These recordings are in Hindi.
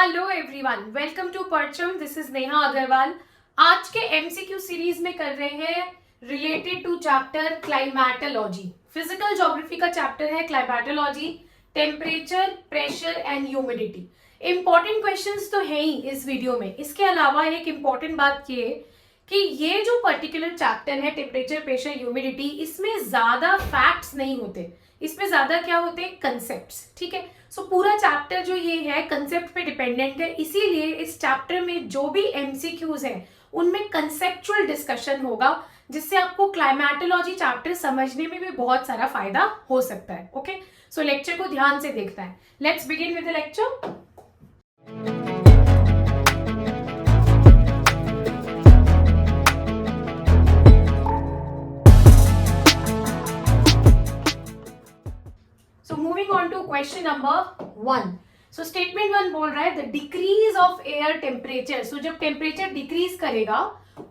Hello everyone, welcome to Parcham. This is Neha Agarwal. आज के एमसीक्यू सीरीज में कर रहे हैं related to chapter climatology. Physical geography का चैप्टर है climatology, temperature, pressure and humidity. Important questions तो है ही इस वीडियो में। इसके अलावा एक इंपॉर्टेंट बात ये कि ये जो पर्टिकुलर चैप्टर है टेम्परेचर, प्रेशर, ह्यूमिडिटी, इसमें ज्यादा फैक्ट्स नहीं होते, इसमें ज्यादा क्या होते हैं, कंसेप्ट्स। ठीक है, सो पूरा चैप्टर जो ये है कंसेप्ट पे डिपेंडेंट है, इसीलिए इस चैप्टर में जो भी एमसीक्यूज हैं उनमें कंसेप्चुअल डिस्कशन होगा, जिससे आपको क्लाइमेटोलॉजी चैप्टर समझने में भी बहुत सारा फायदा हो सकता है। ओके, सो लेक्चर को ध्यान से देखना है। Let's begin with the lecture. Moving on to question number 1। So statement 1 बोल रहा है the decrease of air temperature. So जब टेम्परेचर डिक्रीज करेगा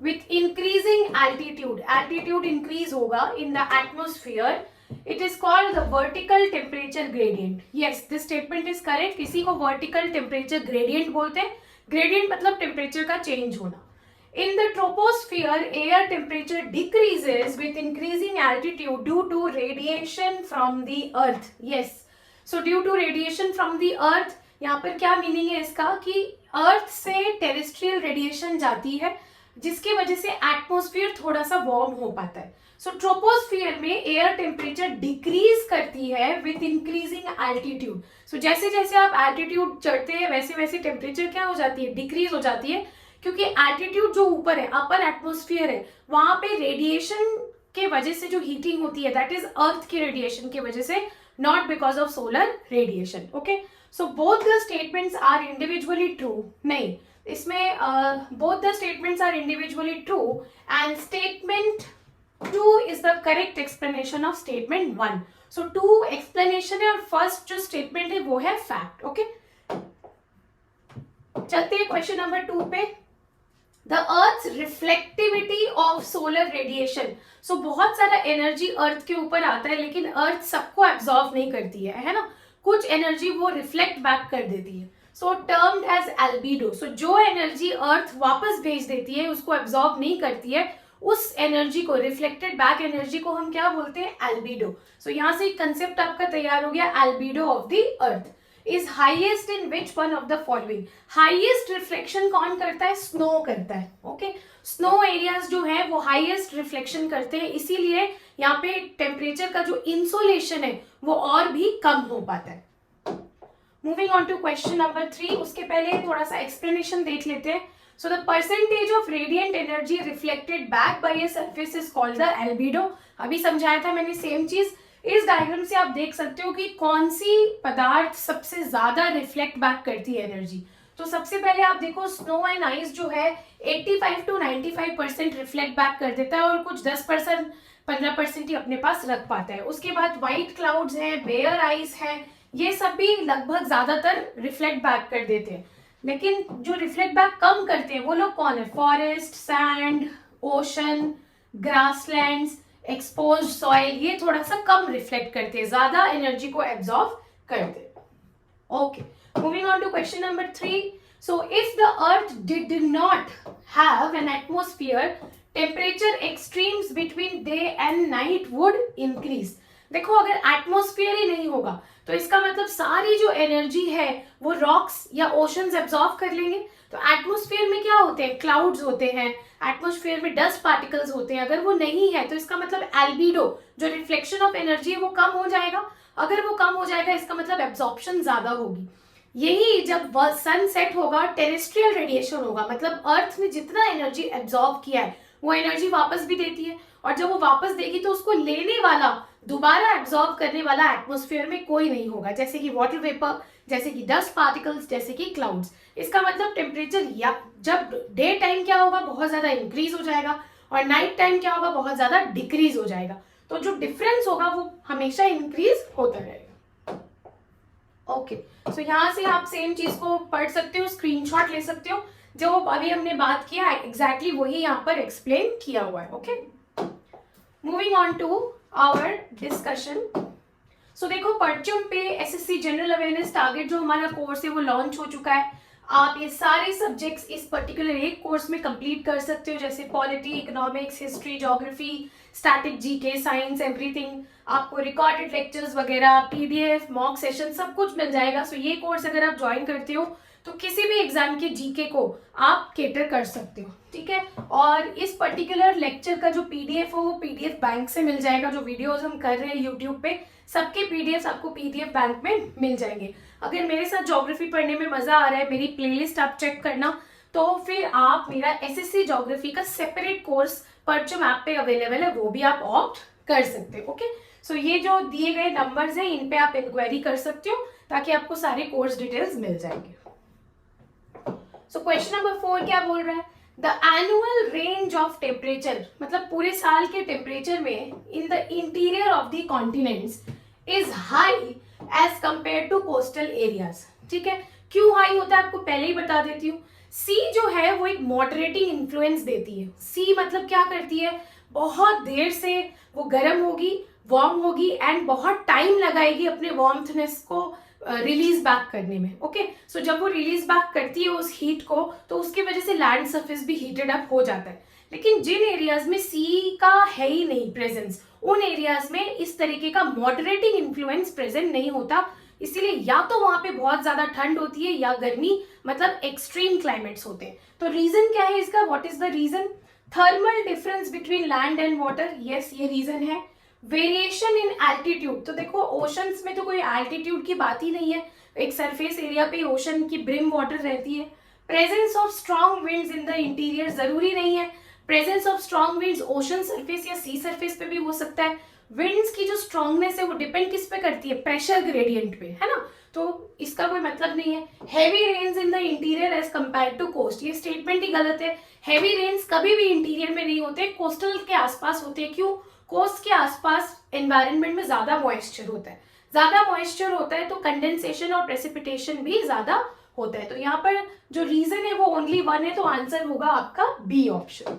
with increasing altitude, altitude increase होगा in the atmosphere, it is called the vertical temperature gradient. Yes, this statement is correct. किसी को वर्टिकल टेम्परेचर ग्रेडियंट बोलते हैं। ग्रेडियंट मतलब टेम्परेचर का चेंज होना। In the troposphere, air temperature decreases with increasing altitude due to radiation from the earth. Yes, so due to radiation from the earth, यहाँ पर क्या मीनिंग है इसका कि अर्थ से टेरेस्ट्रियल रेडिएशन जाती है, जिसकी वजह से एटमॉस्फेयर थोड़ा सा वार्म हो पाता है। सो ट्रोपोस्फियर में एयर टेम्परेचर डिक्रीज करती है विथ इंक्रीजिंग एल्टीट्यूड। सो जैसे जैसे आप एल्टीट्यूड चढ़ते हैं वैसे वैसे टेम्परेचर क्या हो जाती है, डिक्रीज हो जाती है, क्योंकि एल्टीट्यूड जो ऊपर है, अपर एटमॉस्फेयर है, वहां पे रेडिएशन के वजह से जो हीटिंग होती है दैट इज अर्थ की रेडिएशन की वजह से, not because of solar radiation. Okay, so both the statements are individually true. नहीं, इसमें both the statements are individually true and statement 2 is the correct explanation of statement 1। So 2 explanation है और फर्स्ट जो स्टेटमेंट है वो है फैक्ट। ओके, चलते हैं क्वेश्चन नंबर 2 पे। The Earth's reflectivity of solar radiation. So बहुत सारा एनर्जी अर्थ के ऊपर आता है, लेकिन अर्थ सबको एब्जॉर्व नहीं करती है ना। कुछ एनर्जी वो रिफ्लेक्ट बैक कर देती है। सो टर्म्ड एज एल्बिडो। सो जो एनर्जी अर्थ वापस भेज देती है, उसको एब्जॉर्ब नहीं करती है, उस एनर्जी को, रिफ्लेक्टेड बैक एनर्जी को हम क्या बोलते हैं, एल्बिडो। सो यहाँ से एक कंसेप्ट आपका तैयार हो गया, albedo of the earth is highest in which one of the following। Highest reflection कौन करता है, स्नो करता है। ओके, स्नो एरियाज जो है वो हाईएस्ट रिफ्लेक्शन करते हैं, इसीलिए यहाँ पे टेम्परेचर का जो इंसोलेशन है वो और भी कम हो पाता है। Moving on to question number 3। उसके पहले थोड़ा सा एक्सप्लेनेशन देख लेते हैं। So the percentage of radiant energy reflected back by a surface is called the albedo. अभी समझाया था मैंने सेम चीज। इस डायग्राम से आप देख सकते हो कि कौन सी पदार्थ सबसे ज्यादा रिफ्लेक्ट बैक करती है एनर्जी। तो सबसे पहले आप देखो, स्नो एंड आइस जो है 85 to 95% रिफ्लेक्ट बैक कर देता है और कुछ 10% 15% ही अपने पास रख पाता है। उसके बाद व्हाइट क्लाउड्स हैं, बेयर आइस है, ये सब भी लगभग ज्यादातर रिफ्लेक्ट बैक कर देते हैं। लेकिन जो रिफ्लेक्ट बैक कम करते हैं वो लोग कौन है, forest, sand, ocean, grasslands, expose soil, ये थोड़ा सा कम रिफ्लेक्ट करते हैं, ज्यादा एनर्जी को एब्जॉर्ब करते हैं। Okay, moving on to question number 3। So if the earth did not have an atmosphere, temperature extremes between day and night would increase. देखो, अगर एटमॉस्फेयर ही नहीं होगा तो इसका मतलब सारी जो एनर्जी है वो रॉक्स या ओशंस एब्जॉर्ब कर लेंगे। तो एटमॉस्फेयर में क्या होते हैं, क्लाउड्स होते हैं, एटमॉस्फेयर में डस्ट पार्टिकल्स होते हैं। अगर वो नहीं है तो इसका मतलब एल्बिडो, जो रिफ्लेक्शन ऑफ एनर्जी है, वो कम हो जाएगा। अगर वो कम हो जाएगा इसका मतलब एब्जॉर्प्शन ज्यादा होगी। यही जब सन सेट होगा, टेरेस्ट्रियल रेडिएशन होगा, मतलब अर्थ ने जितना एनर्जी एब्जॉर्ब किया है वो एनर्जी वापस भी देती है, और जब वो वापस देगी तो उसको लेने वाला, दोबारा एब्जॉर्ब करने वाला एटमॉस्फेयर में कोई नहीं होगा, जैसे कि वाटर वेपर, जैसे कि डस्ट पार्टिकल्स, जैसे कि क्लाउड्स। इसका मतलब टेम्परेचर या जब डे टाइम क्या होगा, बहुत ज्यादा इंक्रीज हो जाएगा, और नाइट टाइम क्या होगा, बहुत ज्यादा डिक्रीज हो जाएगा। तो जो डिफरेंस होगा वो हमेशा इंक्रीज होता रहेगा। ओके, सो यहाँ से आप सेम चीज को पढ़ सकते हो, स्क्रीनशॉट ले सकते हो, जो अभी हमने बात किया एग्जैक्टली वही यहाँ पर एक्सप्लेन किया हुआ है। Okay, moving on to our discussion. So देखो, परचम पे एसएससी जनरल अवेयरनेस टारगेट जो हमारा कोर्स है वो लॉन्च हो चुका है। आप ये सारे सब्जेक्ट्स इस पर्टिकुलर एक कोर्स में कंप्लीट कर सकते हो, जैसे polity, economics, history, geography, static, GK, science, everything. आपको रिकॉर्डेड लेक्चर्स वगैरह, पीडीएफ, मॉक सेशन सब कुछ मिल जाएगा। सो ये कोर्स अगर आप ज्वाइन करते हो तो किसी भी एग्जाम के जीके को आप केटर कर सकते हो, ठीक है। और इस पर्टिकुलर लेक्चर का जो पीडीएफ हो वो पीडीएफ बैंक से मिल जाएगा। जो वीडियोस हम कर रहे हैं यूट्यूब पे, सबके पीडीएफ आपको पीडीएफ बैंक में मिल जाएंगे। अगर मेरे साथ ज्योग्राफी पढ़ने में मजा आ रहा है, मेरी प्लेलिस्ट आप चेक करना, तो फिर आप मेरा एसएससी ज्योग्राफी का सेपरेट कोर्स परचम ऐप पे अवेलेबल है, वो भी आप ऑप्ट कर सकते हो। ओके, सो ये जो दिए गए नंबर्स हैं इन पे आप इंक्वायरी कर सकते हो ताकि आपको सारे कोर्स डिटेल्स मिल जाएंगे। सो क्वेश्चन नंबर 4 क्या बोल रहा है? The annual range of temperature, मतलब पूरे साल के टेम्परेचर में in the interior of the continents is high as compare to coastal areas. ठीक है, क्यों हाई होता है आपको पहले ही बता देती हूँ। सी जो है वो एक मॉडरेटिंग इन्फ्लुएंस देती है। सी मतलब क्या करती है, बहुत देर से वो गर्म होगी, वार्म होगी एंड बहुत टाइम लगाएगी अपने वार्मथनेस को रिलीज बैक करने में। ओके, सो जब वो रिलीज बैक करती है उस हीट को, तो उसकी वजह से लैंड सरफेस भी हीटेड अप हो जाता है। लेकिन जिन एरियाज में सी का है ही नहीं प्रेजेंस, उन एरियाज में इस तरीके का मॉडरेटिंग इन्फ्लुएंस प्रेजेंट नहीं होता। इसीलिए या तो वहां पे बहुत ज्यादा ठंड होती है या गर्मी, मतलब एक्सट्रीम क्लाइमेट्स होते हैं। तो रीजन क्या है इसका, what is the reason? Thermal difference between land and water, yes ये रीजन है। वेरिएशन इन एल्टीट्यूड, तो देखो ओशंस में तो कोई एल्टीट्यूड की बात ही नहीं है, एक सरफेस एरिया पे ओशन की ब्रिम वाटर रहती है। Presence of strong winds in the interior, जरूरी नहीं है presence of strong winds ocean surface या सी सरफेस पे भी हो सकता है। विंड्स की जो स्ट्रॉन्गनेस है वो डिपेंड किस पे करती है, प्रेशर ग्रेडियंट पे, है ना। तो इसका कोई मतलब नहीं है। Heavy rains in the interior as compare to coast, ये स्टेटमेंट ही गलत है। हैवी रेन्स कभी भी इंटीरियर में नहीं होते, कोस्टल के आसपास होते हैं। क्यों? कोस्ट के आसपास एनवायरनमेंट में ज्यादा मॉइस्चर होता है, ज्यादा मॉइस्चर होता है तो कंडेंसेशन और प्रेसिपिटेशन भी ज्यादा होता है। तो यहाँ पर जो रीजन है वो ओनली वन है, तो आंसर होगा आपका बी ऑप्शन।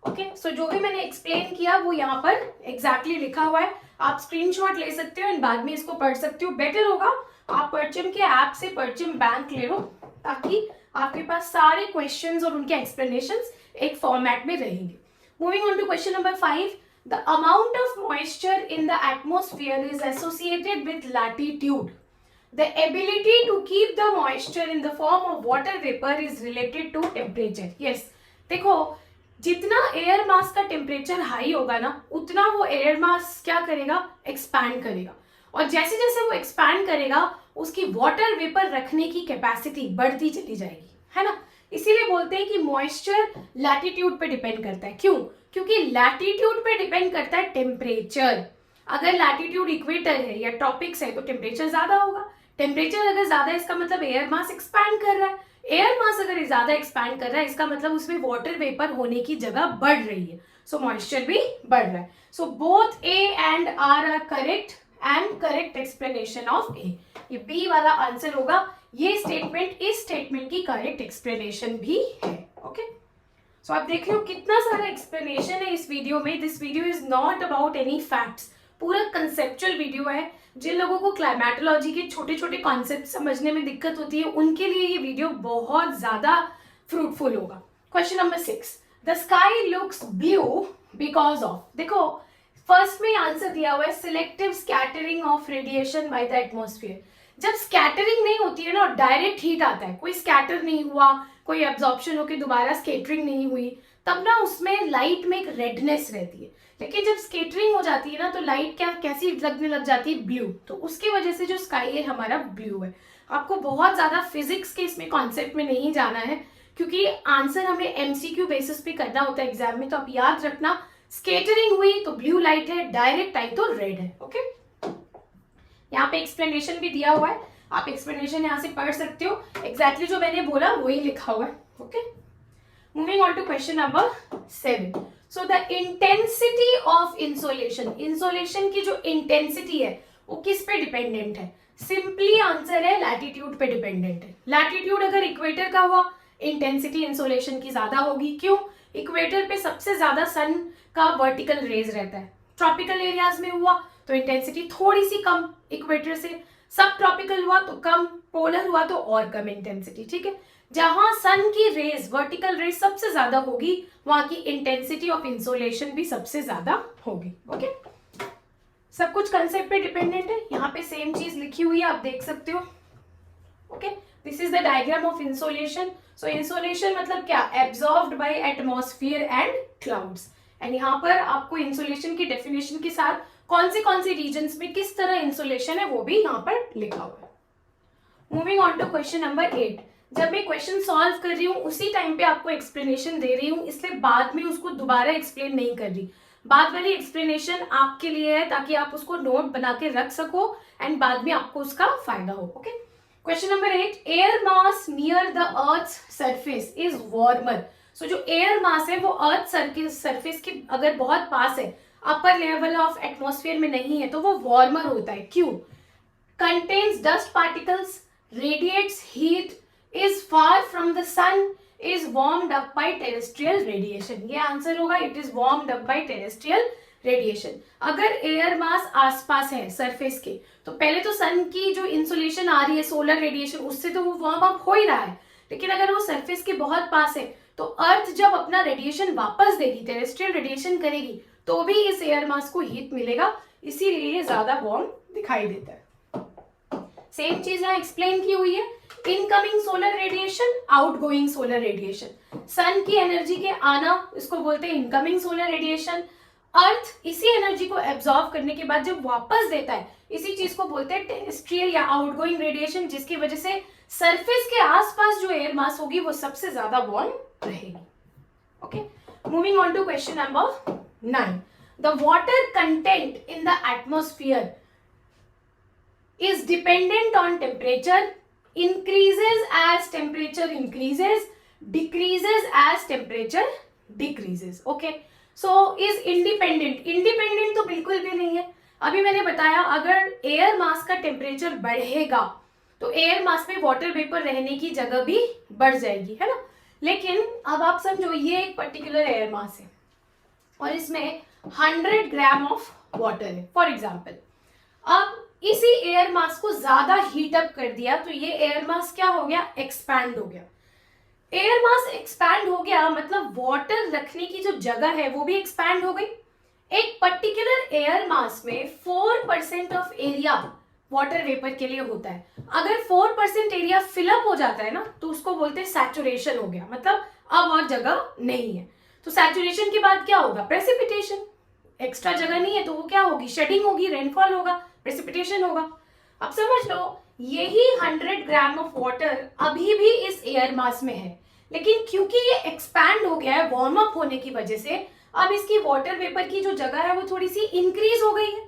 ओके, सो जो भी मैंने एक्सप्लेन किया वो यहाँ पर एग्जैक्टली लिखा हुआ है, आप स्क्रीनशॉट ले सकते हो एंड बाद में इसको पढ़ सकते हो। बेटर होगा आप परचम के ऐप से परचम बैंक ले लो, ताकि आपके पास सारे क्वेश्चंस और उनके एक्सप्लेनेशंस एक फॉर्मेट में रहेंगे। Moving on to question number 5, the amount of moisture in the atmosphere is associated with latitude. The ability to keep the moisture in the form of water vapor is related to temperature. Yes, देखो जितना एयर मास का टेम्परेचर हाई होगा ना, उतना वो एयर मास क्या करेगा, एक्सपैंड करेगा। और जैसे जैसे वो एक्सपैंड करेगा उसकी वाटर वेपर रखने की कैपेसिटी बढ़ती चली जाएगी, है ना। इसीलिए बोलते हैं कि मॉइस्चर लैटिट्यूड पे डिपेंड करता है। क्यों? क्योंकि लैटिट्यूड पे डिपेंड करता है टेम्परेचर। अगर लैटिट्यूड इक्वेटर है या ट्रॉपिक्स है तो टेम्परेचर ज्यादा होगा। टेम्परेचर अगर ज्यादा है इसका मतलब एयर मास एक्सपैंड कर रहा है। एयर मास अगर ज्यादा एक्सपैंड कर रहा है इसका मतलब उसमें वाटर वेपर होने की जगह बढ़ रही है, सो मॉइस्चर भी बढ़ रहा है। So both A and R correct and correct explanation of A, ये बी वाला आंसर होगा। ये स्टेटमेंट इस स्टेटमेंट की करेक्ट एक्सप्लेनेशन भी है। ओके, सो आप देख लो कितना सारा एक्सप्लेनेशन है इस वीडियो में। This video is not about any facts, पूरा कंसेप्चुअल वीडियो है। जिन लोगों को क्लाइमेटोलॉजी के छोटे छोटे कॉन्सेप्ट समझने में दिक्कत होती है उनके लिए ये वीडियो बहुत ज्यादा फ्रूटफुल होगा। Question number 6, the sky looks blue because of, देखो फर्स्ट में आंसर दिया हुआ है selective scattering of radiation by the atmosphere. जब स्कैटरिंग नहीं होती है ना, डायरेक्ट हीट आता है, कोई स्कैटर नहीं हुआ, कोई एब्जॉर्प्शन होकर दोबारा स्केटरिंग नहीं हुई, तब ना उसमें लाइट में एक रेडनेस रहती है। लेकिन जब स्केटरिंग हो जाती है ना तो लाइट क्या कैसी लगने लग जाती है, ब्लू। तो उसकी वजह से जो स्काई है हमारा ब्लू है। आपको बहुत ज्यादा फिजिक्स के इसमें कॉन्सेप्ट में नहीं जाना है, क्योंकि आंसर हमें एमसीक्यू बेसिस पे करना होता है एग्जाम में। तो आप याद रखना, स्केटरिंग हुई तो ब्लू लाइट है, डायरेक्ट आई तो रेड है। ओके, यहाँ पे एक्सप्लेनेशन भी दिया हुआ है, आप एक्सप्लेनेशन यहाँ से पढ़ सकते हो। एग्जैक्टली जो मैंने बोला वही लिखा हुआ है। Okay, moving on to question number 7, so the intensity of insolation, insolation की जो इंटेंसिटी है वो किस पे डिपेंडेंट है? सिंपली आंसर है लैटिट्यूड पे डिपेंडेंट है। लैटिट्यूड अगर इक्वेटर का हुआ इंटेंसिटी इंसोलेशन की ज्यादा होगी। क्यों? इक्वेटर पे सबसे ज्यादा सन का वर्टिकल रेज रहता है। ट्रॉपिकल एरियाज में हुआ तो इंटेंसिटी थोड़ी सी कम इक्वेटर से, सब ट्रॉपिकल हुआ तो कम, पोलर हुआ तो और कम इंटेंसिटी, ठीक है। जहां सन की रेज, वर्टिकल रेज सबसे ज्यादा होगी, वहां की इंटेंसिटी ऑफ इंसोलेशन भी सबसे ज्यादा होगी। ओके, सब कुछ कंसेप्ट पे डिपेंडेंट है। यहाँ पे सेम चीज लिखी हुई है, आप देख सकते हो। Okay, this is the diagram of insolation. So insolation मतलब क्या, absorbed bye atmosphere and clouds. And यहाँ पर आपको इंसोलेशन की डेफिनेशन के साथ कौन सी रीजन्स में किस तरह इंसोलेशन है वो भी यहाँ पर लिखा हुआ है। Moving on to question number 8। जब मैं क्वेश्चन सॉल्व कर रही हूँ उसी टाइम पे आपको एक्सप्लेनेशन दे रही हूँ, इसलिए बाद में उसको दोबारा एक्सप्लेन नहीं कर रही। बाद वाली एक्सप्लेनेशन आपके लिए है ताकि आप उसको नोट बना के रख सको एंड बाद में आपको उसका फायदा हो। Okay, question number 8, air mass near the earth surface is warmer. So जो एयर मास है वो अर्थ सरफेस के अगर बहुत पास है, अपर लेवल ऑफ एटमॉस्फेयर में नहीं है, तो वो वार्मर होता है। क्यों? Contains dust particles, radiates heat, is far from the sun, is warmed up by terrestrial radiation। ये आंसर होगा, it is warmed up by terrestrial radiation। अगर एयर मास आसपास है सरफेस के, तो पहले तो सन की जो इंसुलेशन आ रही है, सोलर रेडिएशन, उससे तो वो वार्म अप हो ही रहा है। लेकिन अगर वो सरफेस के बहुत पास है तो अर्थ जब अपना रेडिएशन वापस देगी, टेरेस्ट्रियल रेडिएशन करेगी, तो भी इस एयर मास को हीट मिलेगा, इसीलिए ये ज्यादा वार्म दिखाई देता है। सेम चीज यहाँ एक्सप्लेन की हुई है, incoming solar radiation, outgoing solar radiation. Sun की एनर्जी के आना, इसको बोलते हैं इनकमिंग सोलर रेडिएशन। अर्थ इसी एनर्जी को एब्जॉर्ब करने के बाद जब वापस देता है, इसी चीज को बोलते हैं टेरेस्ट्रियल या आउटगोइंग रेडिएशन, जिसकी वजह से सरफेस के आसपास जो एयर मास होगी वो सबसे ज्यादा वार्म रहेगी। Okay, moving on to question number 9। The water content in the atmosphere is dependent on temperature, increases as temperature increases, decreases as temperature decreases। okay, so is independent, independent तो बिल्कुल भी नहीं है। अभी मैंने बताया अगर एयर मास का टेम्परेचर बढ़ेगा तो एयर मास में वाटर वेपर रहने की जगह भी बढ़ जाएगी, है ना। लेकिन अब आप समझो, ये एक पर्टिकुलर एयर मास है और इसमें 100 ग्राम ऑफ वाटर है फॉर एग्जाम्पल। अब इसी एयर मास को ज्यादा हीट अप कर दिया तो ये एयर मास क्या हो गया, एक्सपैंड हो गया। एयर मास एक्सपैंड हो गया मतलब वाटर रखने की जो जगह है वो भी एक्सपैंड हो गई। एक पर्टिकुलर एयर मास में 4% ऑफ एरिया वाटर वेपर के लिए होता है। अगर 4% एरिया फिलअप हो जाता है ना तो उसको बोलते हैं सैचुरेशन हो गया, मतलब अब और जगह नहीं है। तो सैचुरेशन के बाद क्या होगा, प्रेसिपिटेशन। एक्स्ट्रा जगह नहीं है तो वो क्या होगी, शेडिंग होगी, रेनफॉल होगा, प्रेसिपिटेशन होगा। अब समझ लो, यही 100 ग्राम ऑफ वाटर अभी भी इस एयर मास में है, लेकिन क्योंकि ये एक्सपैंड हो गया है वार्म अप होने की वजह से, अब इसकी वाटर वेपर की जो जगह है वो थोड़ी सी इंक्रीज हो गई है।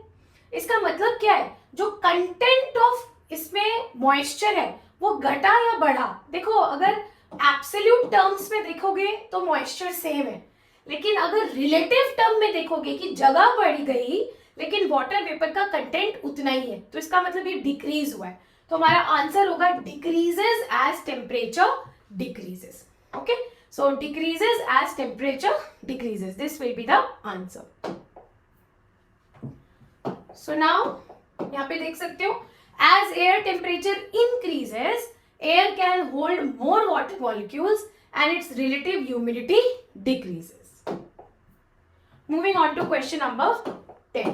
इसका मतलब क्या है, जो कंटेंट ऑफ इसमें मॉइस्चर है वो घटा या बढ़ा। देखो, अगर एब्सोल्यूट टर्म्स में देखोगे तो मॉइस्चर सेम है, लेकिन अगर रिलेटिव टर्म में देखोगे कि जगह बढ़ गई लेकिन वाटर वेपर का कंटेंट उतना ही है, तो इसका मतलब ये डिक्रीज हुआ है। तो हमारा आंसर होगा decreases as temperature decreases. Okay, so decreases as temperature decreases, this will be the answer. So now यहाँ पे देख सकते हो, as air temperature increases, air can hold more water molecules and its relative humidity decreases. Moving on to question number 10.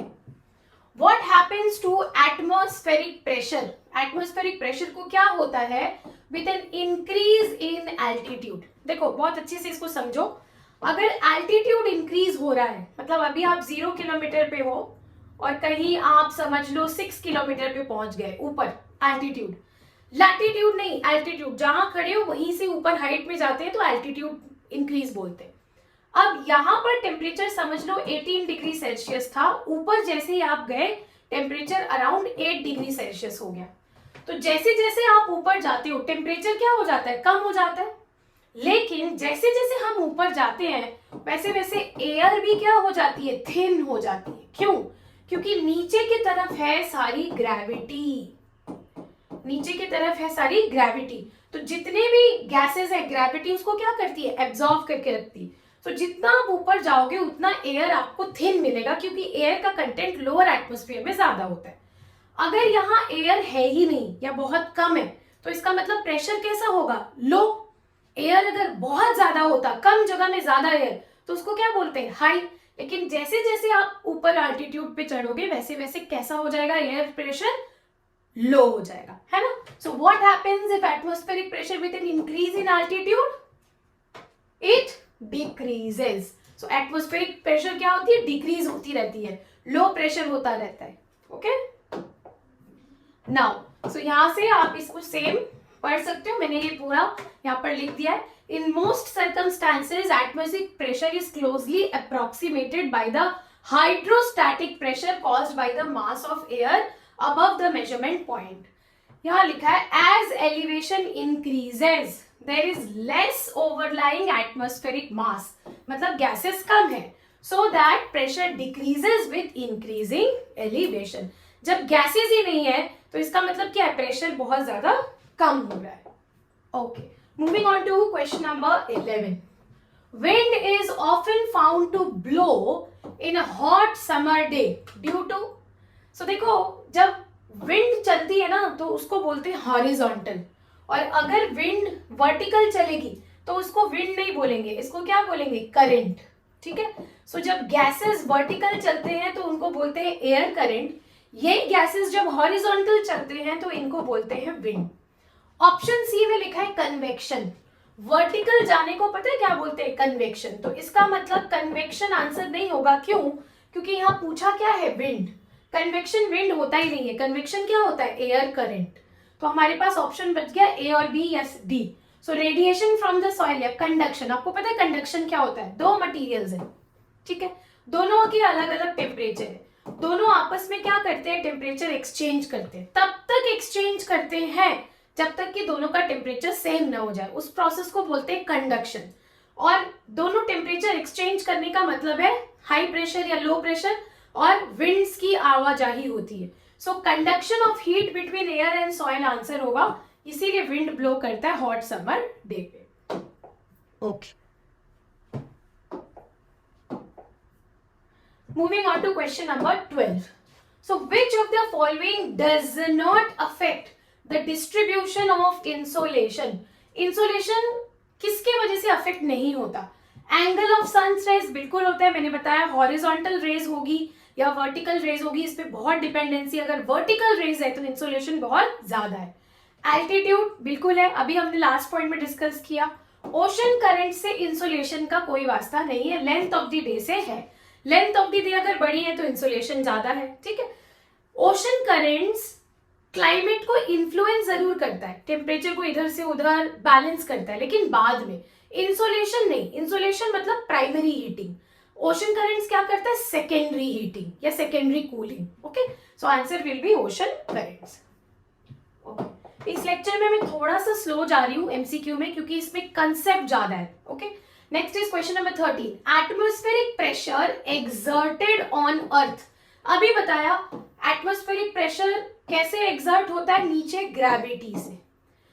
What happens to atmospheric pressure? Atmospheric pressure को क्या होता है with an increase in altitude? देखो, बहुत अच्छे से इसको समझो। अगर altitude increase हो रहा है, मतलब अभी आप 0 किलोमीटर पे हो और कहीं आप समझ लो 6 किलोमीटर पे पहुंच गए ऊपर, altitude, latitude नहीं, altitude, जहां खड़े हो वहीं से ऊपर हाइट में जाते हैं तो altitude increase बोलते हैं। अब यहाँ पर टेम्परेचर समझ लो 18 डिग्री सेल्सियस था, ऊपर जैसे ही आप गए टेम्परेचर अराउंड 8 डिग्री सेल्सियस हो गया। तो जैसे जैसे आप ऊपर जाते हो टेम्परेचर क्या हो जाता है, कम हो जाता है। लेकिन जैसे जैसे हम ऊपर जाते हैं वैसे वैसे एयर भी क्या हो जाती है, थिन हो जाती है। क्यों? क्योंकि नीचे की तरफ है सारी ग्रेविटी, नीचे की तरफ है सारी ग्रेविटी। तो जितने भी गैसेस है, ग्रेविटी उसको क्या करती है, एब्जॉर्ब करके रखती है। तो जितना आप ऊपर जाओगे उतना एयर आपको थिन मिलेगा, क्योंकि एयर का कंटेंट लोअर एटमॉस्फेयर में ज्यादा होता है। अगर यहाँ एयर है ही नहीं या बहुत कम है तो इसका मतलब प्रेशर कैसा होगा, लो। एयर अगर बहुत ज्यादा होता, कम जगह में ज्यादा एयर, तो उसको क्या बोलते हैं, हाई। लेकिन जैसे जैसे आप ऊपर अल्टीट्यूड पे चढ़ोगे वैसे वैसे कैसा हो जाएगा, एयर प्रेशर लो हो जाएगा, है ना। So what happens if atmospheric pressure with an increase in altitude, it decreases. So atmospheric pressure क्या होती है, डिक्रीज होती रहती है, लो प्रेशर होता रहता है। ओके नाउ सो यहां से आप इसको सेम पढ़ सकते हो, मैंने ये पूरा यहाँ पर लिख दिया है। In most circumstances atmospheric pressure is closely approximated by the hydrostatic pressure caused by the mass of air above the measurement point. यहाँ लिखा है as elevation increases there is less overlying atmospheric mass, मतलब गैसेस कम है, so that pressure decreases with increasing elevation. जब गैसेस ही नहीं है तो इसका मतलब क्या है, प्रेशर बहुत ज्यादा कम हो रहा है। Okay moving on to question number 11। Wind is often found to blow in a hot summer day due to. So देखो जब विंड चलती है ना तो उसको बोलते हैं हॉरिजॉन्टल, और अगर विंड वर्टिकल चलेगी तो उसको विंड नहीं बोलेंगे, इसको क्या बोलेंगे, करंट। ठीक है, सो जब गैसेस वर्टिकल चलते हैं तो उनको बोलते हैं एयर करंट, ये गैसेस जब हॉरिजॉन्टल चलते हैं तो इनको बोलते हैं विंड। ऑप्शन सी में लिखा है कन्वेक्शन, वर्टिकल जाने को पता है क्या बोलते हैं, कन्वेक्शन। तो इसका मतलब कन्वेक्शन आंसर नहीं होगा, क्यों, क्योंकि यहाँ पूछा क्या है, विंड। कन्वेक्शन विंड होता ही नहीं है, कन्वेक्शन क्या होता है, एयर करंट। तो हमारे पास ऑप्शन बच गया ए और बी या D. So radiation from the soil या कंडक्शन, आपको पता है कंडक्शन क्या होता है, दो मटीरियल्स है, ठीक है, दोनों के अलग अलग टेम्परेचर है, दोनों आपस में क्या करते हैं, टेम्परेचर एक्सचेंज करते हैं। तब तक एक्सचेंज करते हैं जब तक कि दोनों का टेम्परेचर सेम ना हो जाए, उस प्रोसेस को बोलते हैं कंडक्शन। और दोनों टेम्परेचर एक्सचेंज करने का मतलब है हाई प्रेशर या लो प्रेशर, और विंड्स की आवाजाही होती है। So conduction of heat between air and soil answer होगा, इसीलिए विंड ब्लो करता है हॉट समर डे पे। Okay moving on to question number 12. So which of the following does not affect the distribution of insolation? Insolation किसके वजह से अफेक्ट नहीं होता, एंगल ऑफ सन्स रेज बिल्कुल होता है, मैंने बताया हॉरिजॉन्टल रेज होगी या वर्टिकल रेज होगी, इस पे बहुत डिपेंडेंसी, अगर वर्टिकल रेज है तो इंसोलेशन बहुत ज्यादा है। एल्टीट्यूड बिल्कुल है, अभी हमने लास्ट पॉइंट में डिस्कस किया। ओशन करंट से इंसोलेशन का कोई वास्ता नहीं है, लेंथ ऑफ द डे से है, लेंथ ऑफ द डे अगर बड़ी है तो इंसोलेशन ज्यादा है, ठीक है। ओशन करेंट्स क्लाइमेट को इन्फ्लुएंस जरूर करता है, टेम्परेचर को इधर से उधर बैलेंस करता है, लेकिन बाद में। इंसोलेशन नहीं, इंसोलेशन मतलब प्राइमरी हीटिंग, ओशन करेंट्स क्या करता है, सेकेंडरी हीटिंग या secondary cooling. Okay so answer will be ocean currents. इस लेक्चर में मैं थोड़ा सा स्लो जा रही हूँ एमसीक्यू में, क्योंकि इसमें कंसेप्ट ज्यादा है। Okay next is question number 13। Atmospheric pressure exerted on earth. अभी बताया एटमॉस्फेरिक प्रेशर कैसे एक्सर्ट होता है, नीचे ग्रेविटी से।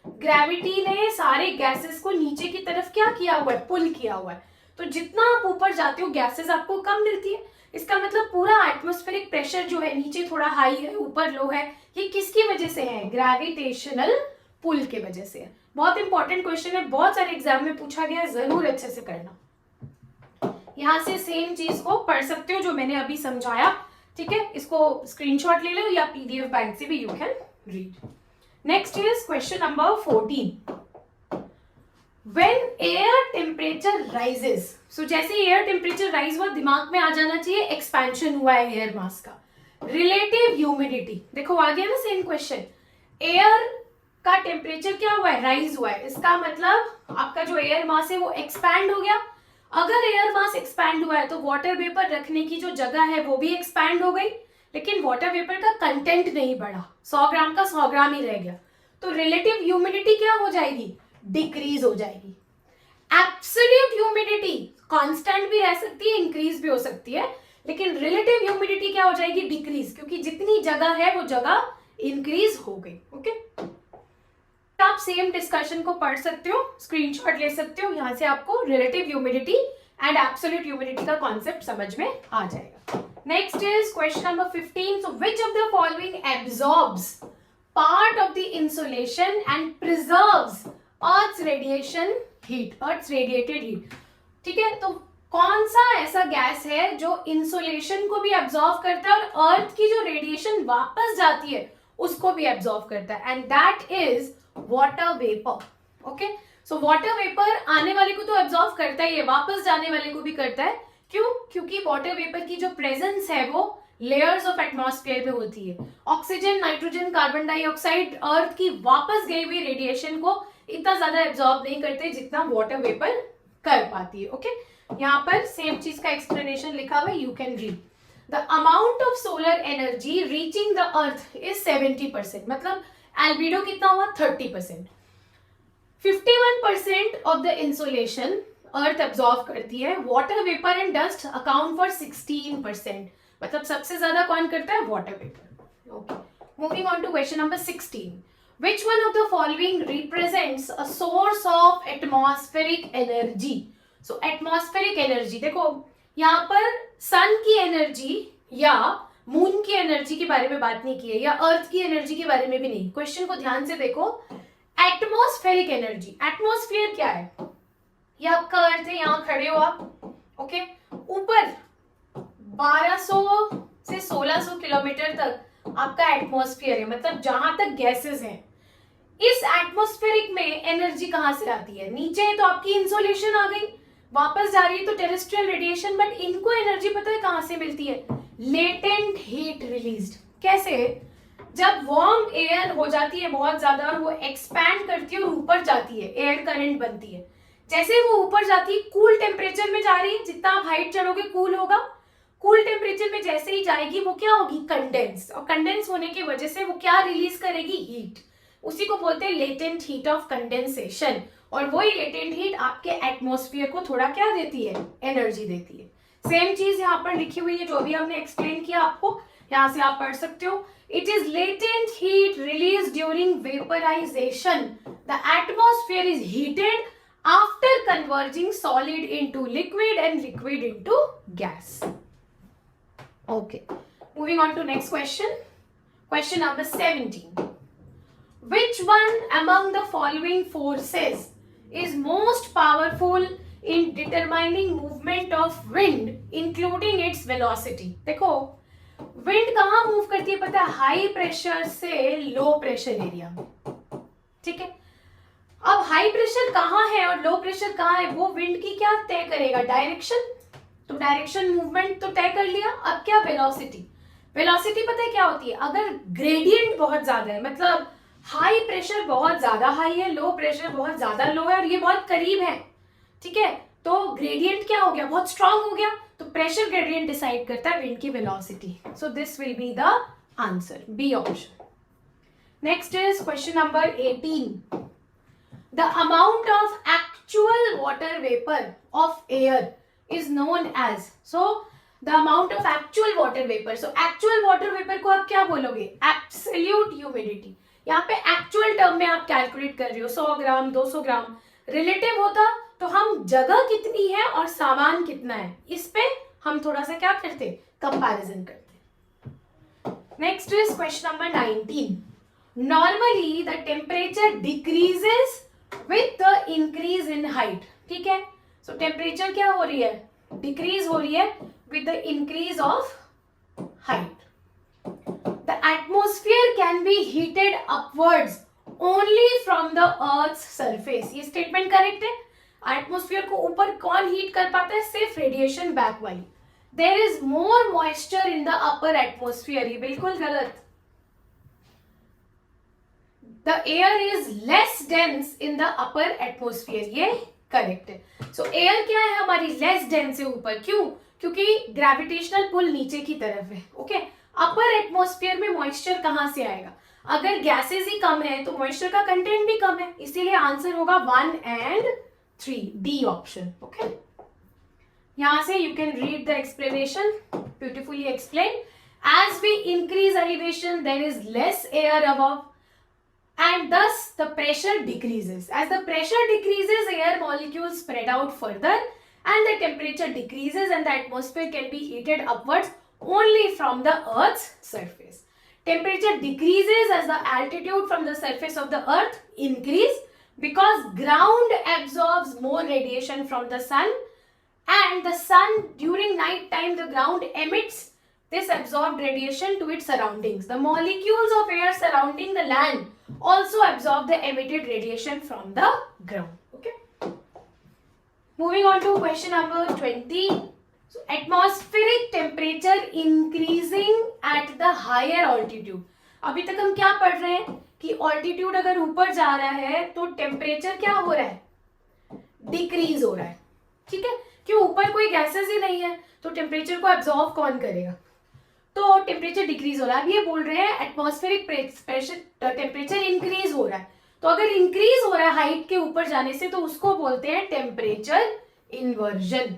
ग्रेविटी ने सारे गैसेस को नीचे की तरफ क्या किया हुआ है, पुल किया हुआ है। तो जितना आप ऊपर जाते हो गैसेस आपको कम मिलती है, इसका मतलब पूरा एटमॉस्फेरिक प्रेशर जो है नीचे थोड़ा हाई है ऊपर लो है, ये किसकी वजह से है, ग्रेविटेशनल पुल के वजह से है। बहुत इंपॉर्टेंट क्वेश्चन है, बहुत सारे एग्जाम में पूछा गया है, जरूर अच्छे से करना। यहाँ से सेम चीज को पढ़ सकते हो जो मैंने अभी समझाया, ठीक है, इसको स्क्रीनशॉट ले लो या पीडीएफ बैंक से भी you can read. Next is question number 14। When air temperature rises, so जैसे एयर टेम्परेचर राइज हुआ दिमाग में आ जाना चाहिए एक्सपेंशन हुआ है एयर मास का। रिलेटिव ह्यूमिडिटी, देखो आ गया ना सेम क्वेश्चन, एयर का टेम्परेचर क्या हुआ है, राइज हुआ है, इसका मतलब आपका जो एयर मास है वो एक्सपैंड हो गया। अगर एयर मास एक्सपैंड हुआ है तो वाटर वेपर रखने की जो जगह है वो भी एक्सपैंड हो गई, लेकिन वाटर वेपर का कंटेंट नहीं बढ़ा, 100 ग्राम का 100 ग्राम ही रह गया। तो रिलेटिव ह्यूमिडिटी क्या हो जाएगी, डिक्रीज हो जाएगी। एब्सोल्यूट ह्यूमिडिटी कांस्टेंट भी रह सकती है, इंक्रीज भी हो सकती है, लेकिन रिलेटिव ह्यूमिडिटी क्या हो जाएगी, डिक्रीज, क्योंकि जितनी जगह है वो जगह इंक्रीज हो गई। ओके आप सेम डिस्कशन को पढ़ सकते हो, स्क्रीनशॉट ले सकते हो, यहां से आपको relative humidity and absolute humidity का कॉन्सेप्ट समझ में आ जाएगा। Next is question number 15. So which of the following absorbs part of the insulation and preserves Earth's radiation heat, Earth's radiated heat. ठीक है, तो कौन सा ऐसा गैस है जो इंसुलेशन को भी एब्जॉर्व करता है और अर्थ की जो रेडिएशन वापस जाती है उसको भी एब्जॉर्व करता है, and that is water vapour. Okay, so water vapour आने वाले को तो एब्जॉर्व करता ही है, वापस जाने वाले को भी करता है. क्यों? क्योंकि वाटर वेपर की जो प्रेजेंस है वो लेयर्स ऑफ एटमॉस्फेयर में होती है. ऑक्सीजन, नाइट्रोजन, कार्बन डाइऑक्साइड अर्थ की वापस गई हुई रेडिएशन को इतना ज्यादा एब्जॉर्ब नहीं करते जितना वाटर वेपर कर पाती है. ओके, यहाँ पर सेम चीज का एक्सप्लेनेशन लिखा हुआ है, you can read. The amount of solar energy reaching the earth is 70%. मतलब एल्बिडो कितना हुआ? 30%. 51% of the insulation earth absorb करती है. Water vapour and dust account for 16%. मतलब सबसे ज्यादा कौन करता है? Water vapour. Okay, moving on to question number 16. Which one of the following represents a source of atmospheric energy? So atmospheric energy, देखो यहाँ पर सन की एनर्जी या मून की एनर्जी के बारे में बात नहीं की है, या अर्थ की एनर्जी के बारे में भी नहीं. क्वेश्चन को ध्यान से देखो. एटमॉस्फेरिक एनर्जी, एटमॉस्फेयर क्या है? ये आपका अर्थ है, यहाँ खड़े हो आप. ओके, ऊपर 1200 से 1600 किलोमीटर तक आपका एटमॉस्फेयर है, मतलब जहां तक गैसेस हैं. इस एटमॉस्फेरिक में एनर्जी कहां से आती है? नीचे तो आपकी इंसुलेशन आ गई, वापस जा रही है तो टेरेस्ट्रियल रेडिएशन, बट इनको एनर्जी पता है कहां से मिलती है? Latent heat released. कैसे? जब वार्म एयर हो जाती है बहुत ज्यादा और वो एक्सपैंड करती है और ऊपर जाती है, एयर करंट बनती है. जैसे वो ऊपर जाती है, कूल टेम्परेचर में जा रही है, जितना आप हाइट चढ़ोगे कूल होगा. कूल टेम्परेचर में जैसे ही जाएगी वो क्या होगी? कंडेंस. और कंडेंस होने की वजह से वो क्या रिलीज करेगी? हीट. उसी को बोलते हैं लेटेंट हीट ऑफ कंडेंसेशन. और वही लेटेंट हीट आपके एटमॉस्फेयर को थोड़ा क्या देती है? एनर्जी देती है. सेम चीज यहाँ पर लिखी हुई है, जो भी हमने एक्सप्लेन किया आपको, यहाँ से आप पढ़ सकते हो. It is latent heat release during vaporisation. The atmosphere is heated after converging solid into liquid and liquid into gas. Okay, moving on to next question. Question number 17. Which one among the following forces is most powerful in determining movement of wind, including its velocity? देखो, wind कहाँ मूव करती है पता है? हाई प्रेशर से लो प्रेशर एरिया में. ठीक है, अब हाई प्रेशर कहाँ है और लो प्रेशर कहाँ है, वो विंड की क्या तय करेगा? डायरेक्शन. तो डायरेक्शन मूवमेंट तो तय कर लिया. अब क्या? वेलोसिटी. वेलोसिटी पता है क्या होती है? अगर ग्रेडियंट बहुत ज्यादा है, मतलब हाई प्रेशर बहुत ज्यादा हाई है, लो प्रेशर बहुत ज्यादा लो है और ये बहुत करीब है, ठीक है, तो ग्रेडियंट क्या हो गया? बहुत स्ट्रांग हो गया. तो प्रेशर ग्रेडियंट डिसाइड करता है विंड की velocity. So this will be the answer, B option. Next is question number 18. The amount of actual water vapour of air is known as. So the amount of actual water vapor. So actual water vapor को आप क्या बोलोगे? Absolute humidity. यहाँ पे actual term में आप कैलकुलेट कर रहे हो 100 ग्राम 200 ग्राम. रिलेटिव होता तो हम जगह कितनी है और सामान कितना है, इस पे हम थोड़ा सा क्या करते? कंपैरिजन करते. Next is question number 19. Normally the temperature decreases with the increase in height. ठीक है, सो टेम्परेचर क्या हो रही है? डिक्रीज हो रही है with the increase of height. The atmosphere can be heated upwards only from the earth surface. ये स्टेटमेंट करेक्ट है. एटमोस्फियर को ऊपर कौन हीट कर पाता है? सिर्फ रेडिएशन बैक वाली. There is more moisture in the upper atmosphere. ये बिल्कुल गलत. The air is less dense in the upper atmosphere. ये करेक्ट है. सो एयर क्या है हमारी? लेस डेंस है ऊपर. क्यों? क्योंकि ग्रेविटेशनल पुल नीचे की तरफ है. ओके, अपर एटमॉस्फेयर में मॉइस्चर कहां से आएगा? अगर गैसेस ही कम है तो मॉइस्चर का कंटेंट भी कम है, इसीलिए आंसर होगा 1 and 3, डी ऑप्शन. ओके, यहां से you can read the explanation, beautifully explain. As we increase elevation there is less air above and thus the pressure decreases. As the pressure decreases, air molecules spread out further and the temperature decreases and the atmosphere can be heated upwards only from the Earth's surface. Temperature decreases as the altitude from the surface of the Earth increase because ground absorbs more radiation from the sun, and the sun during night time the ground emits this absorbed radiation to its surroundings. The molecules of air surrounding the land also absorb the emitted radiation from the ground. Okay. Moving on to question number 20. So, atmospheric temperature increasing at the higher altitude. अभी तक हम क्या पढ़ रहे हैं कि ऑल्टीट्यूड अगर ऊपर जा रहा है तो टेम्परेचर क्या हो रहा है, डिक्रीज हो रहा है. ठीक है, क्यों, ऊपर कोई गैसेस ही नहीं है तो टेम्परेचर को एब्जॉर्व कौन करेगा, तो टेम्परेचर डिक्रीज हो रहा है. अब ये बोल रहे हैं एटमॉस्फेरिक प्रेशर टेम्परेचर इंक्रीज हो रहा है, तो अगर इंक्रीज हो रहा है हाइट के ऊपर जाने से तो उसको बोलते हैं टेम्परेचर इन्वर्जन.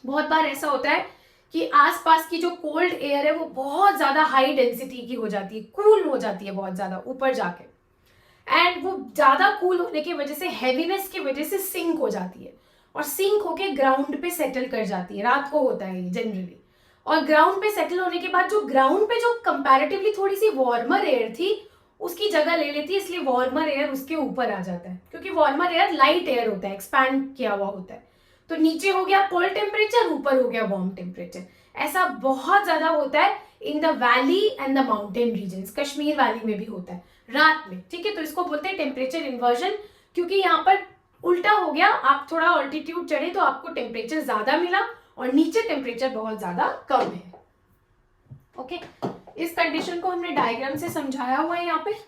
बहुत बार ऐसा होता है कि आसपास की जो कोल्ड एयर है वो बहुत ज्यादा हाई डेंसिटी की हो जाती है, कूल हो जाती है बहुत ज्यादा ऊपर जाके, एंड वो ज्यादा कूल होने की वजह से हैवीनेस की वजह से सिंक हो जाती है और सिंक होके ग्राउंड पे सेटल कर जाती है. रात को होता है ये जनरली, और ग्राउंड पे सेटल होने के बाद जो ग्राउंड पे जो कंपैरेटिवली थोड़ी सी वार्मर एयर थी उसकी जगह ले लेती है, इसलिए वार्मर एयर उसके ऊपर आ जाता है, क्योंकि वार्मर एयर लाइट एयर होता है, एक्सपैंड किया हुआ होता है. तो नीचे हो गया कोल्ड टेम्परेचर, ऊपर हो गया वार्म टेम्परेचर. ऐसा बहुत ज्यादा होता है in the valley and the mountain regions, Kashmir valley में भी होता है रात में. ठीक है, तो इसको बोलते हैं टेम्परेचर इन्वर्जन, क्योंकि यहाँ पर उल्टा हो गया, आप थोड़ा ऑल्टीट्यूड चढ़े तो आपको टेम्परेचर ज्यादा मिला और नीचे टेम्परेचर बहुत ज्यादा कम है. ओके, इस कंडीशन को हमने डायग्राम से समझाया हुआ है. यहाँ पे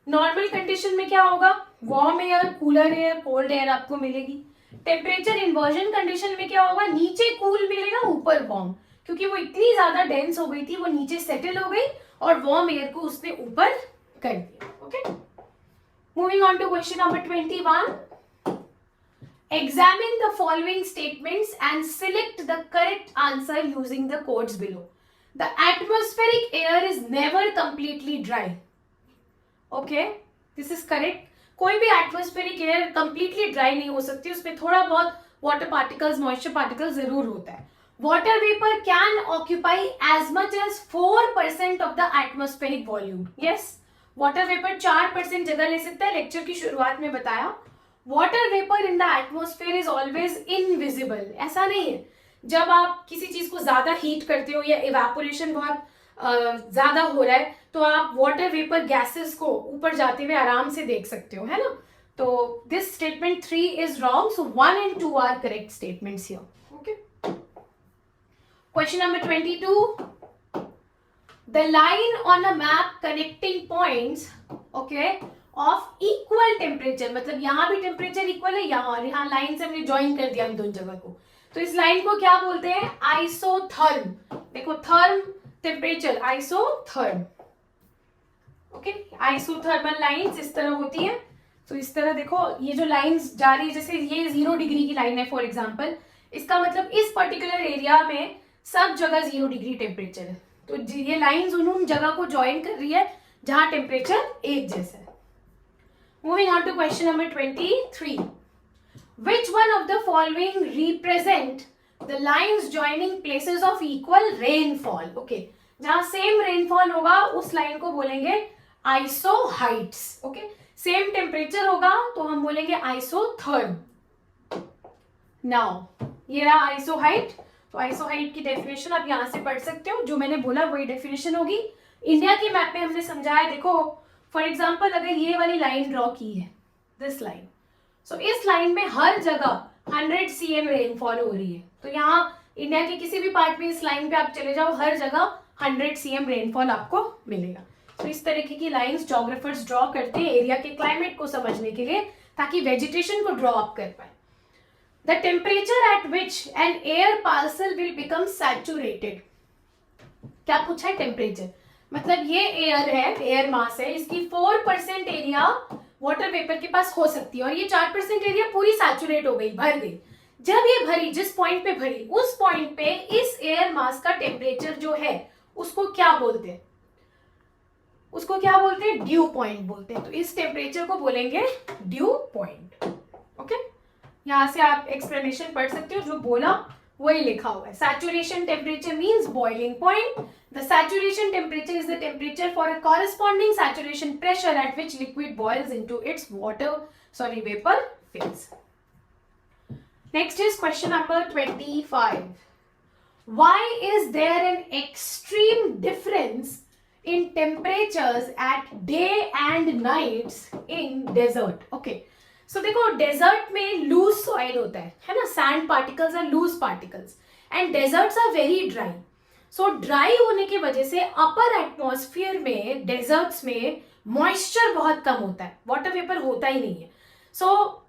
नॉर्मल कंडीशन में क्या होगा, warm air, cooler air, cold air आपको मिलेगी. टेम्परेचर इन्वर्जन कंडीशन में क्या होगा, नीचे कूल मिलेगा, ऊपर वार्म, क्योंकि वो इतनी ज्यादा डेंस हो गई थी, वो नीचे सेटल हो गई और वार्म एयर को उसने ऊपर कर दिया. Okay, moving on to question number 21. Examine the following statements and select the correct answer using the quotes below. The atmospheric air is never completely dry. Okay, this is correct. कोई भी एटमॉस्फेरिक एयर कंप्लीटली ड्राई नहीं हो सकती, उसमें थोड़ा बहुत वाटर पार्टिकल्स, मॉइस्चर पार्टिकल्स जरूर होता है. Water vapour can occupy as much as 4% of the atmospheric volume. Yes, water vapour 4% जगह ले सकता है. लेक्चर की शुरुआत में बताया, water vapour in the atmosphere is always invisible. ऐसा नहीं है, जब आप किसी चीज को ज्यादा हीट करते हो या इवेपोरेशन बहुत ज्यादा हो रहा है तो आप वाटर वेपर गैसेस को ऊपर जाते हुए आराम से देख सकते हो, है ना. तो this statement 3 is wrong, so 1 and 2 are correct statements here. Okay, question number 22. The line on a map connecting points, okay, of equal temperature, मतलब यहाँ भी टेम्परेचर इक्वल है, यहाँ लाइन से हमने ज्वाइन कर दिया इन दोनों जगह को, तो इस लाइन को क्या बोलते हैं, आइसोथर्म. देखो, therm temperature, isotherm. Okay, isothermal lines इस तरह होती है. तो इस तरह देखो, ये जो लाइंस जा रही है, जैसे ये 0 डिग्री की लाइन है फॉर एग्जांपल, इसका मतलब इस पर्टिकुलर एरिया में सब जगह 0 डिग्री टेम्परेचर है. तो ये लाइंस उन जगह को ज्वाइन कर रही है जहां टेम्परेचर एक जैसा है. Moving on to question number 23. Which one of the following represent the lines joining places of equal rainfall? Okay, जहां सेम रेनफॉल होगा उस लाइन को बोलेंगे iso Heights. Okay, same temperature होगा तो हम बोलेंगे आइसोथर्म. नाउ ये रहा आइसो हाइट. तो आइसो हाइट की डेफिनेशन आप यहां से पढ़ सकते हो, जो मैंने बोला वही डेफिनेशन होगी. इंडिया की मैप में हमने समझाया, देखो फॉर एग्जाम्पल अगर ये वाली लाइन ड्रॉ की है, दिस लाइन, सो इस लाइन में हर जगह 100 cm रेनफॉल हो रही है. तो यहाँ इंडिया के किसी भी पार्ट में इस लाइन पे आप चले जाओ, हर जगह 100 cm रेनफॉल आपको मिलेगा. तो इस तरीके की लाइंस जोग्राफर्स ड्रॉ करते हैं एरिया के क्लाइमेट को समझने के लिए, ताकि वेजिटेशन को ड्रॉ अप कर पाए. The temperature at which N air parcel will become saturated. क्या पूछा है, टेम्परेचर, मतलब ये एयर है, एयर मास है, इसकी 4% एरिया वाटर वेपर के पास हो सकती है और ये 4% एरिया पूरी सैचुरेट हो गई, भर गई. जब ये भरी, जिस पॉइंट पे भरी, उस पॉइंट पे इस एयर मास का टेम्परेचर जो है उसको क्या बोलते हैं, उसको क्या बोलते हैं, ड्यू पॉइंट बोलते हैं. तो इस टेम्परेचर को बोलेंगे ड्यू पॉइंट. ओके, यहां से आप एक्सप्लेनेशन पढ़ सकते हो, जो बोला वही लिखा हुआ है. Saturation temperature means boiling point. The saturation temperature is the temperature for a corresponding saturation pressure at which liquid boils into its vapor phase. Next is question number 25. Why is there an extreme difference in temperatures at day and nights in desert? Okay. So देखो डेजर्ट में लूज सॉइल होता है ना, sand particles are loose particles and deserts are very dry. So dry होने की वजह से अपर एटमॉस्फेयर में डेजर्ट्स में मॉइस्चर बहुत कम होता है, वाटर वेपर होता ही नहीं है. सो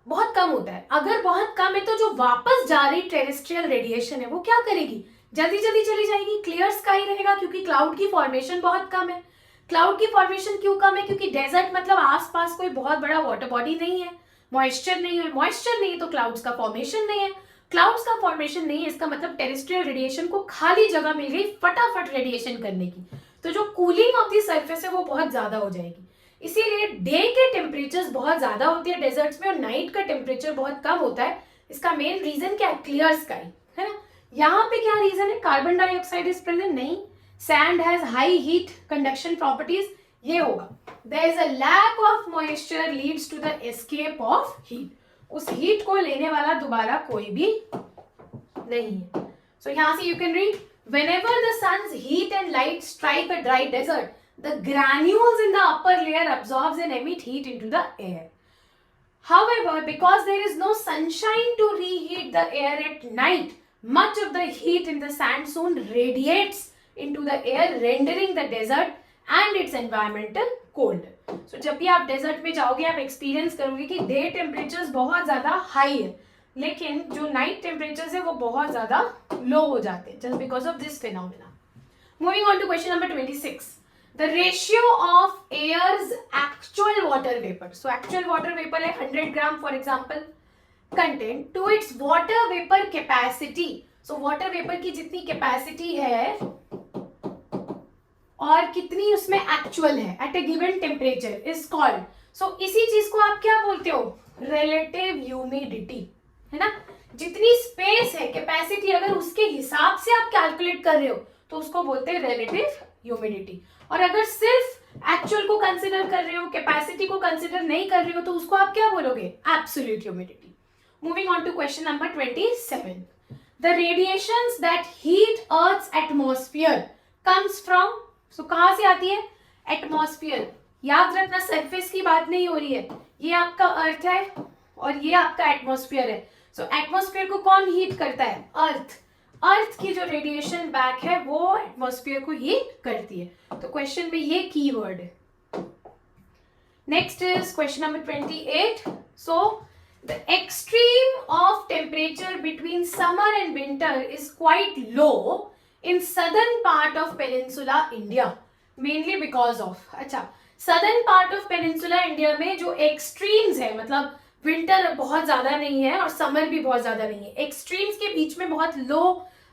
बहुत कम होता है. अगर बहुत कम है तो जो वापस जा रही टेरेस्ट्रियल रेडिएशन है वो क्या करेगी, जल्दी जल्दी चली जाएगी. क्लियर स्काई रहेगा क्योंकि क्लाउड की फॉर्मेशन बहुत कम है. क्लाउड की फॉर्मेशन क्यों कम है, क्योंकि डेजर्ट मतलब आसपास कोई बहुत बड़ा वाटर बॉडी नहीं है, मॉइस्चर नहीं है. मॉइस्चर नहीं है तो क्लाउड्स का फॉर्मेशन नहीं है. क्लाउड्स का फॉर्मेशन नहीं है, इसका मतलब टेरेस्ट्रियल रेडिएशन को खाली जगह मिल गई फटाफट रेडिएशन करने की. तो जो कूलिंग ऑफ द सरफेस है वो बहुत ज्यादा हो जाएगी. इसीलिए डे के टेम्परेचर्स बहुत ज्यादा होती है डेजर्ट्स में और नाइट का टेम्परेचर बहुत कम होता है. इसका मेन रीजन क्या है, क्लियर स्काई है ना. यहाँ पे क्या रीजन है, कार्बन डाइऑक्साइड इज प्रेजेंट नहीं, sand has high heat conduction properties, ये होगा. There is a lack of moisture leads to the escape of heat. उस हीट को लेने वाला दोबारा कोई भी नहीं है. So यहाँ से you can read, whenever the sun's heat and light strike a dry desert, the granules in the upper layer absorbs and emit heat into the air. However, because there is no sunshine to reheat the air at night, much of the heat in the sand soon radiates into the air, rendering the desert and its environmental cold. So जब भी आप डेजर्ट में जाओगे आप एक्सपीरियंस करोगे कि डे टेम्परेचर्स बहुत ज्यादा हाई है लेकिन जो नाइट टेम्परेचर्स है वो बहुत ज्यादा लो हो जाते हैं just because of this phenomena. Moving on to question number 26. The ratio of air's actual water vapour. So actual water vapour है 100 gram for example content to its water vapour capacity. So water vapour की जितनी कैपेसिटी है और कितनी उसमें एक्चुअल है at a given temperature is called. So इसी चीज को आप क्या बोलते हो, रिलेटिव ह्यूमिडिटी है ना. जितनी स्पेस है कैपेसिटी अगर उसके हिसाब से आप कैलकुलेट कर रहे हो तो उसको बोलते हैं रिलेटिव ह्यूमिडिटी. और अगर सिर्फ एक्चुअल को कंसिडर कर रहे हो, कैपेसिटी को कंसिडर नहीं कर रहे हो तो उसको आप क्या बोलोगे, absolute humidity. Moving on to question number 27. The radiations that heat earth's atmosphere comes from. So कहां से आती है, एटमॉस्फेयर. याद रखना सरफेस की बात नहीं हो रही है, ये आपका अर्थ है और ये आपका एटमॉस्फेयर है. सो एटमॉस्फेयर को कौन हीट करता है, अर्थ. अर्थ की जो रेडिएशन बैक है वो एटमॉस्फेयर को हीट करती है. तो क्वेश्चन में ये कीवर्ड है. Next is question number 28. So the extreme of temperature between summer and winter is quite low in southern part of peninsula India, mainly because of. अच्छा, southern part of peninsula India में जो extremes है, मतलब विंटर बहुत ज्यादा नहीं है और समर भी बहुत ज्यादा नहीं है, एक्सट्रीम्स के बीच में बहुत लो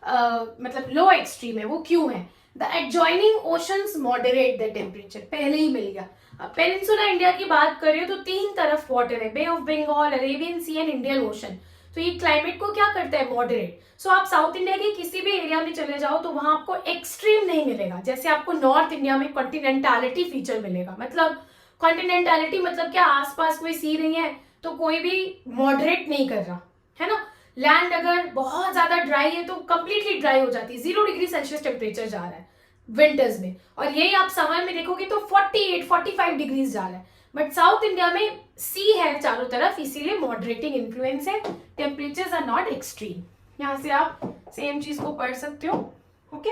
मतलब लो एक्सट्रीम है. वो क्यों है, the adjoining oceans moderate the temperature. पहले ही मिल गया. अब पेनिनसुला इंडिया की बात करें तो तीन तरफ वाटर है, Bay of Bengal, Arabian Sea and Indian Ocean. तो ये क्लाइमेट को क्या करता है, मॉडरेट. सो आप साउथ इंडिया के किसी भी एरिया में चले जाओ तो वहां आपको एक्सट्रीम नहीं मिलेगा, जैसे आपको नॉर्थ इंडिया में कॉन्टिनेंटालिटी फीचर मिलेगा. मतलब कॉन्टिनेंटालिटी मतलब क्या, आसपास कोई सी नहीं है तो कोई भी मॉडरेट नहीं कर रहा है ना. लैंड अगर बहुत ज्यादा ड्राई है तो कंप्लीटली ड्राई हो जाती है, 0 डिग्री सेल्सियस टेम्परेचर जा रहा है विंटर्स में, और यही आप समर में देखोगे तो 48-45 डिग्रीज जा रहा है. बट साउथ इंडिया में सी है चारों तरफ, इसीलिए मॉडरेटिंग इन्फ्लुएंस है, टेम्परेचर्स आर नॉट एक्सट्रीम. यहाँ से आप सेम चीज को पढ़ सकते हो. Okay,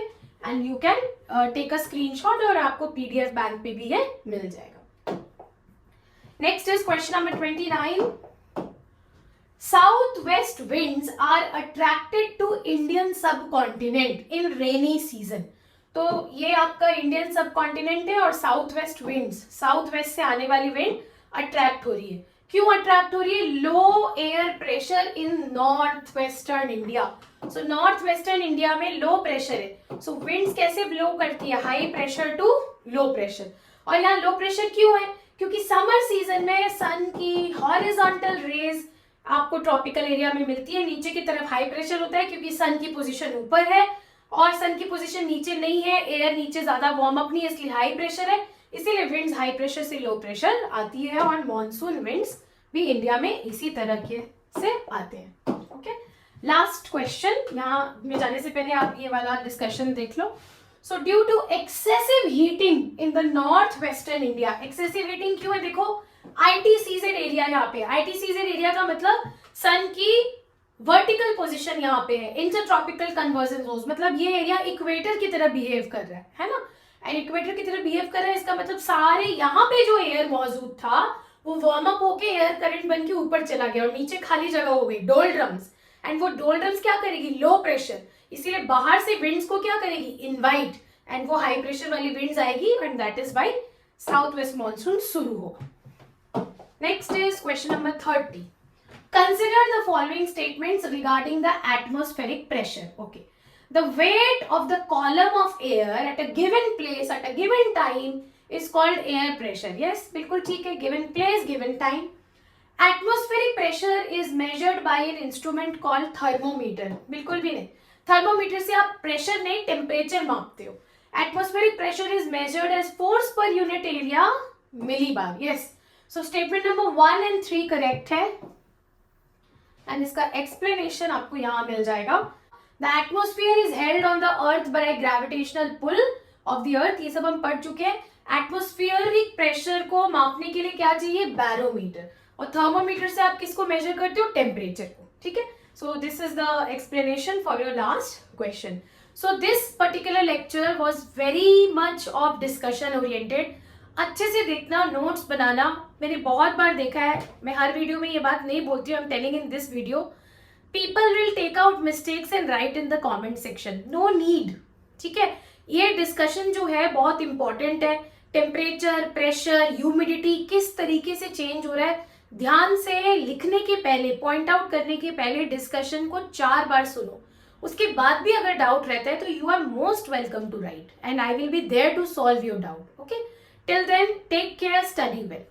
and you can take a screenshot और आपको पीडीएफ बैंक पे भी ये मिल जाएगा. Next is question number 29. Southwest winds are attracted to Indian subcontinent in rainy season. तो ये आपका इंडियन सब कॉन्टिनेंट है और south west winds, south west से आने वाली विंड अट्रैक्ट हो रही है. क्यों अट्रैक्ट हो रही है, low air pressure in north western India. So north western India में लो प्रेशर है, सो विंड्स कैसे ब्लो करती है, high pressure to low pressure. और यहाँ लो प्रेशर क्यों है, क्योंकि समर सीजन में सन की हॉरिजॉन्टल रेज आपको ट्रॉपिकल एरिया में मिलती है। नीचे की तरफ हाई प्रेशर होता है क्योंकि सन की पोजीशन ऊपर है और सन की पोजीशन नीचे नहीं है, एयर नीचे ज्यादा वार्म अप नहीं है, इसलिए हाई प्रेशर है, इसीलिए विंड्स हाई प्रेशर से लो प्रेशर आती है और मॉनसून विंड्स भी इंडिया में इसी तरह के से आते हैं। ओके, लास्ट क्वेश्चन, यहाँ में जाने से पहले आप ये वाला डिस्कशन देख लो। So due to excessive heating in the north western India, excessive heating क्यों है? देखो आईटीसीजेड एरिया यहाँ पे, आईटीसीजेड एरिया का मतलब सन की वर्टिकल पोजीशन यहाँ पे है, इंटरट्रॉपिकल कन्वर्जन जोन, मतलब ये एरिया इक्वेटर की तरह बिहेव कर रहा है ना, एंड इक्वेटर की तरह बिहेव कर रहा है, इसका मतलब सारे यहाँ पे जो एयर मौजूद था वो वार्म अप होके एयर करंट बन के ऊपर चला गया और नीचे खाली जगह हो गई, डोलड्रम्स, एंड वो डोलड्रम्स क्या करेगी? लो प्रेशर, इसीलिए बाहर से विंड्स को क्या करेगी? इनवाइट, एंड वो हाई प्रेशर वाली विंड्स आएगी and that is why south west monsoon शुरू होगा। Next is question number 30। Consider the following statements regarding the atmospheric pressure. Okay. The weight of the column of air at a given place at a given time is called air pressure. Yes, बिल्कुल ठीक है, given place, given time. Atmospheric pressure is measured by an instrument called thermometer. बिल्कुल भी नहीं, थर्मोमीटर से आप प्रेशर नहीं टेम्परेचर मापते हो। Atmospheric pressure is measured as force per unit area millibar. Yes. So statement number 1 and 3 correct है एंड इसका एक्सप्लेनेशन आपको यहाँ मिल जाएगा। The atmosphere is held on the earth by gravitational pull of the earth, ये सब हम पढ़ चुके हैं। एटमोस्फियरिक प्रेशर को मापने के लिए क्या चाहिए? बैरोमीटर, और थर्मोमीटर से आप किसको मेजर करते हो? टेम्परेचर को। ठीक है, so this is the explanation for your last question. So this particular lecture was very much of discussion oriented. अच्छे से देखना, नोट्स बनाना, मैंने बहुत बार देखा है, मैं हर वीडियो में ये बात नहीं बोलती हूँ, I am telling in this video, people will take out mistakes and write in the comment section, no need. ठीक है, ये डिस्कशन जो है बहुत इंपॉर्टेंट है। टेम्परेचर, प्रेशर, ह्यूमिडिटी किस तरीके से चेंज हो रहा है, ध्यान से लिखने के पहले, पॉइंट आउट करने के पहले डिस्कशन को 4 बार सुनो। उसके बाद भी अगर डाउट रहता है तो you are most welcome to write and I will be there to solve your doubt. Okay, till then, take care, study well.